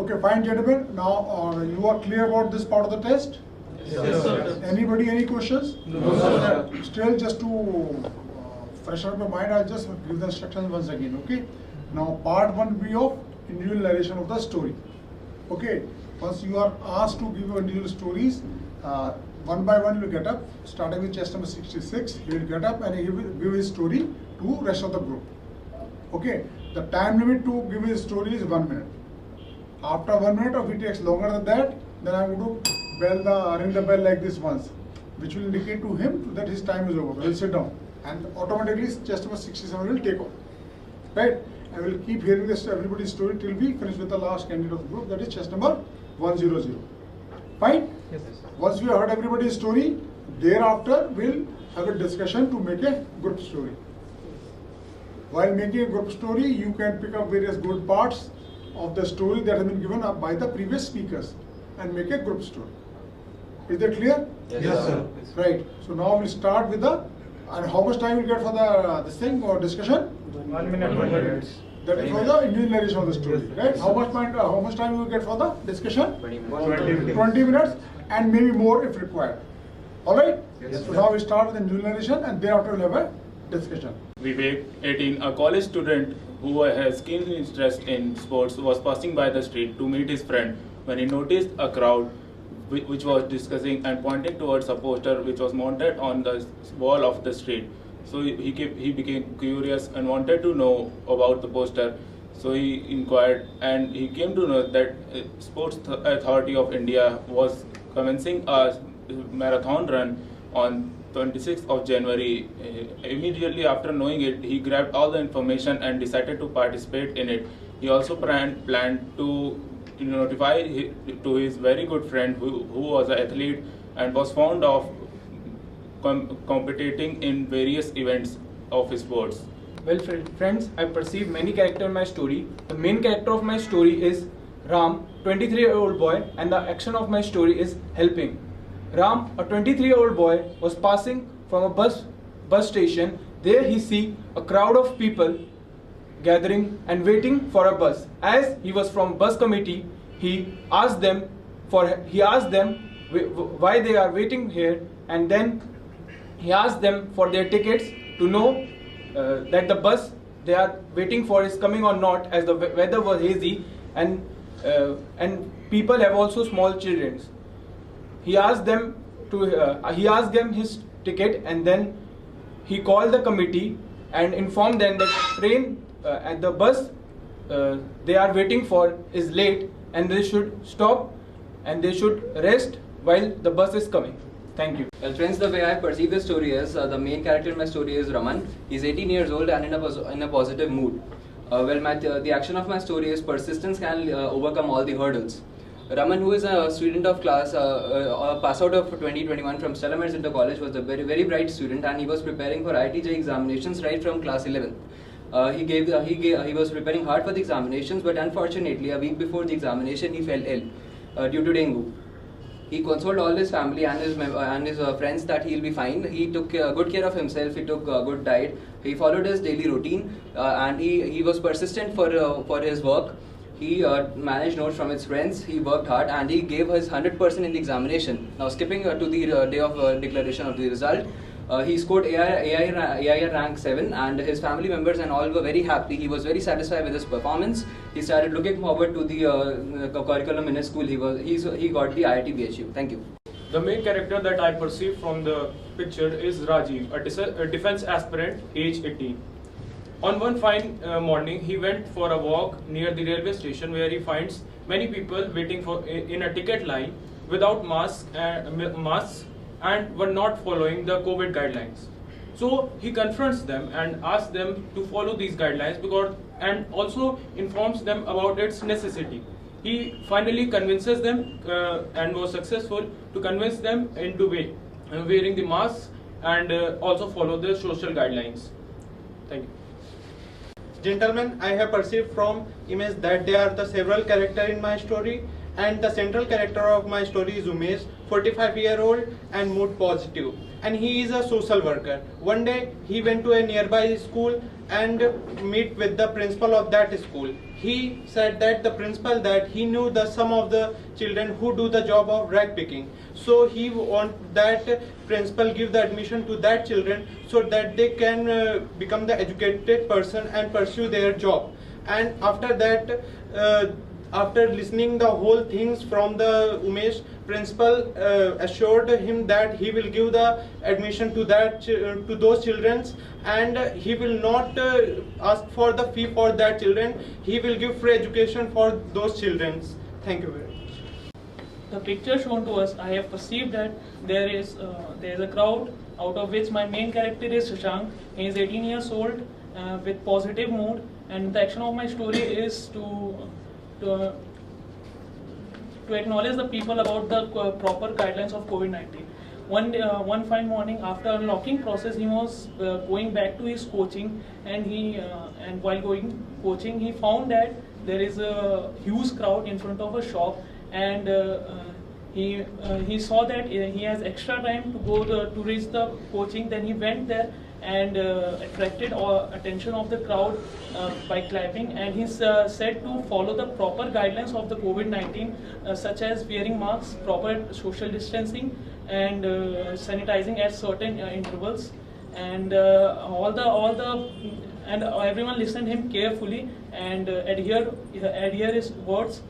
Okay, fine, gentlemen. Now you are clear about this part of the test? Yes, sir. Anybody, any questions? No, sir. Still, just to freshen up your mind, I'll just give the instructions once again, okay? Now, part 1 will be of individual narration of the story. Okay, once you are asked to give your individual stories, one by one you will get up, starting with chest number 66, he will get up and he will give his story to rest of the group. Okay, the time limit to give his story is 1 minute. After 1 minute, or if it takes longer than that, then I am going to ring the bell like this once, which will indicate to him that his time is over. He will sit down and automatically chest number 67 will take off. Right? I will keep hearing this everybody's story till we finish with the last candidate of the group, that is chest number 100. Fine? Yes, sir. Once we have heard everybody's story, thereafter we'll have a discussion to make a group story. While making a group story, you can pick up various good parts of the story that has been given up by the previous speakers and make a group story. Is that clear? Yes, sir. Right. So now we'll start with the, and how much time we'll get for the this thing or discussion? 1 minute, 1 minute. That is for the individual narration of the story, right? How much time you will get for the discussion? 20 minutes. 20 minutes and maybe more if required. All right? Yes, So sir. now we start with the individual narration and thereafter we'll have a discussion. Vivek, 18, a college student who has keen interest in sports, was passing by the street to meet his friend when he noticed a crowd which was discussing and pointing towards a poster which was mounted on the wall of the street. So he became curious and wanted to know about the poster. So he inquired and he came to know that Sports Authority of India was commencing a marathon run on 26th of January. Immediately after knowing it, he grabbed all the information and decided to participate in it. He also planned to notify to his very good friend who was an athlete and was fond of competing in various events of sports. Well, friends, I perceive many characters in my story. The main character of my story is Ram, 23-year-old boy, and the action of my story is helping. Ram, a 23-year-old boy, was passing from a bus station. There he see a crowd of people gathering and waiting for a bus. As he was from bus committee, he asked them why they are waiting here, and then he asked them for their tickets to know that the bus they are waiting for is coming or not, as the weather was hazy and people have also small children. He asked them his ticket, and then he called the committee and informed them that train at the bus they are waiting for is late and they should stop and they should rest while the bus is coming. Thank you. Well, friends, the way I perceive the story is the main character in my story is Raman. He's 18 years old and in a positive mood. The action of my story is persistence can overcome all the hurdles. Raman, who is a student of class, pass out of 2021 from Stella Maris Inter College, was a very, very bright student, and he was preparing for IIT JEE examinations right from class 11. He was preparing hard for the examinations, but unfortunately, a week before the examination, he fell ill due to dengue. He consoled all his family and his friends that he'll be fine. He took good care of himself. He took a good diet. He followed his daily routine, and he was persistent for his work. He managed notes from his friends. He worked hard, and he gave his 100% in the examination. Now, skipping to the day of declaration of the result, he scored AIR rank 7, and his family members and all were very happy. He was very satisfied with his performance. He started looking forward to the curriculum in his school. He got the IIT BHU. Thank you. The main character that I perceive from the picture is Rajiv, a defense aspirant, age 18. On one fine morning, he went for a walk near the railway station where he finds many people waiting in a ticket line without masks and were not following the COVID guidelines. So he confronts them and asks them to follow these guidelines and also informs them about its necessity. He finally convinces them and was successful to convince them into wearing the masks and also follow the social guidelines. Thank you. Gentlemen, I have perceived from image that there are the several characters in my story, and the central character of my story is Umesh, 45-year-old and mood positive, and he is a social worker. One day he went to a nearby school and meet with the principal of that school. He said that the principal that he knew the some of the children who do the job of rag picking. So he want that principal give the admission to that children so that they can become the educated person and pursue their job. And after that, after listening the whole things from the Umesh, principal assured him that he will give the admission to that to those children, and he will not ask for the fee for that children. He will give free education for those children. Thank you very much. The picture shown to us, I have perceived that there is a crowd out of which my main character is Shashank. He is 18 years old with positive mood, and the action of my story is to acknowledge the people about the proper guidelines of COVID-19. One fine morning, after unlocking process, he was going back to his coaching, and while going coaching, he found that there is a huge crowd in front of a shop, and he saw that he has extra time to go to reach the coaching. Then he went there and attracted attention of the crowd by clapping, and he said to follow the proper guidelines of the COVID-19, such as wearing masks, proper social distancing, and sanitizing at certain intervals, and everyone listened him carefully and adhere his words.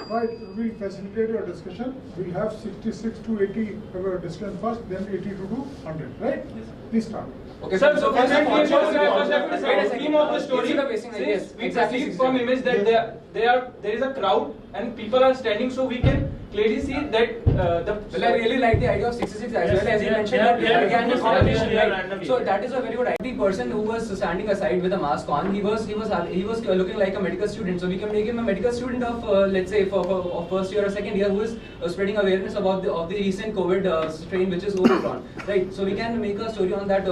Right, we facilitate your discussion. We'll have 66 to 80 discussion first, then 80 to 100, right? Please start. Okay, Sir, so first of all, the theme of the story, since we perceive from image that there is a crowd and people are standing, so we can clearly see that Well, I really like the idea of 66 as well, as you mentioned that we began the competition, right? So that is a very good idea. The person who was standing aside with a mask on, he was looking like a medical student. So we can make him a medical student of let's say of first year or second year, who is spreading awareness about the recent COVID strain, which is Omicron, right? So we can make a story on that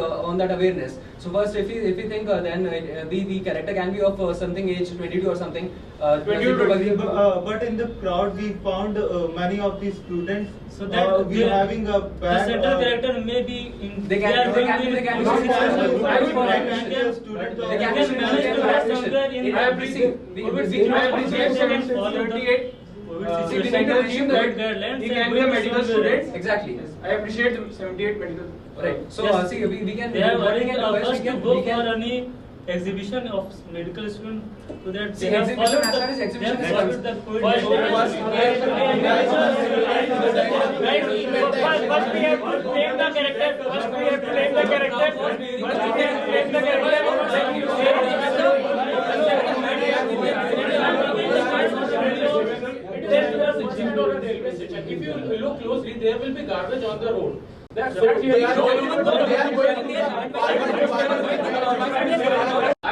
awareness. So first, if we think then the character can be of something age 22 or something. 22, but in the crowd we found many of the students. So that we are having a the bad. central character may be in. They can be students I appreciate 78. See, The center team that he can be a medical student. Exactly. I appreciate 78 medical. Right. So see, we can. They have what we already can do is purpose we to can go for any exhibition of medical student, so that See, they have exhibition, followed as far as the, exhibition they is have followed the concerned. COVID. First we have to name the character. First we have to name the If you look closely, there will be garbage on the road. I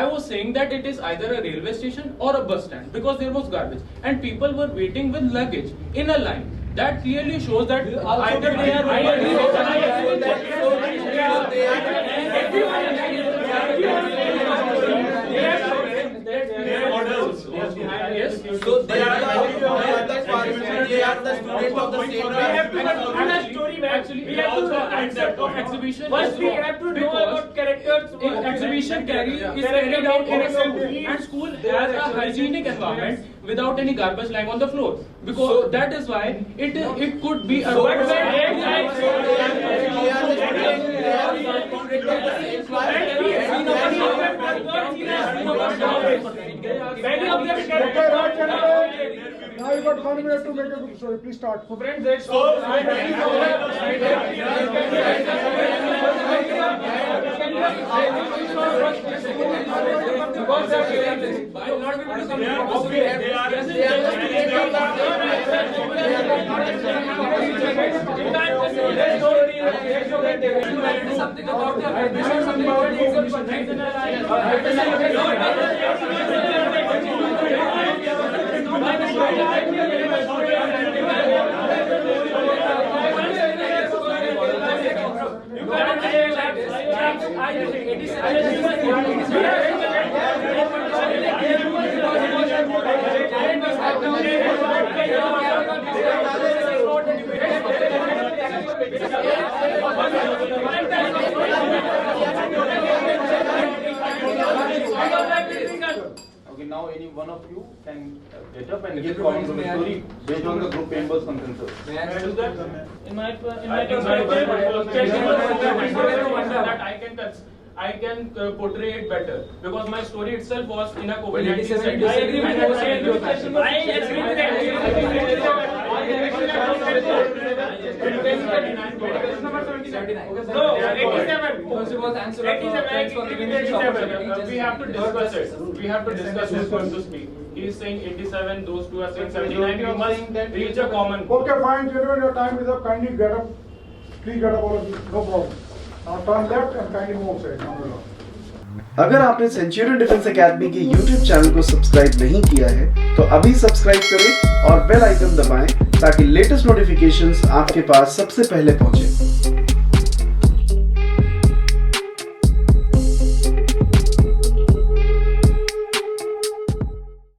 was saying that it is either a railway station or a bus stand because there was garbage and people were waiting with luggage in a line. That clearly shows that either they Yes. So they are the students of the same. We have to understand a story, man. Actually, We have to concept of exhibition. First we have to know about characters. Exhibition is carried out in a school, and school has a hygienic environment without any garbage lying on the floor. Because that is why it could be a. Many of them Now you got 1 minute to make a good story. Please start. So friends, let's go. Something about the one of you can get up and Give give comments on the me story based on the group members' consensus. May I do that? In my I think that I can portray it better because my story itself was in a COVID-19 setting. I agree with that. I agree with that. I agree with that. No, 87. First of all, thanks a lot for giving me this opportunity. We have to discuss it. We have to discuss who's going to speak. He is saying 87, those two are saying 79. We must reach a common. Okay, fine, gentlemen, your time is up. Kindly get up. Please get up, all of you. No problem. Now turn left and kindly move outside. Now we'll अगर आपने Centurion defence academy के YouTube channel को subscribe नहीं किया है तो अभी subscribe करें और बेल आइकन दबाएं ताकि लेटेस्ट नोटिफिकेशंस आपके पास सबसे पहले पहुंचे।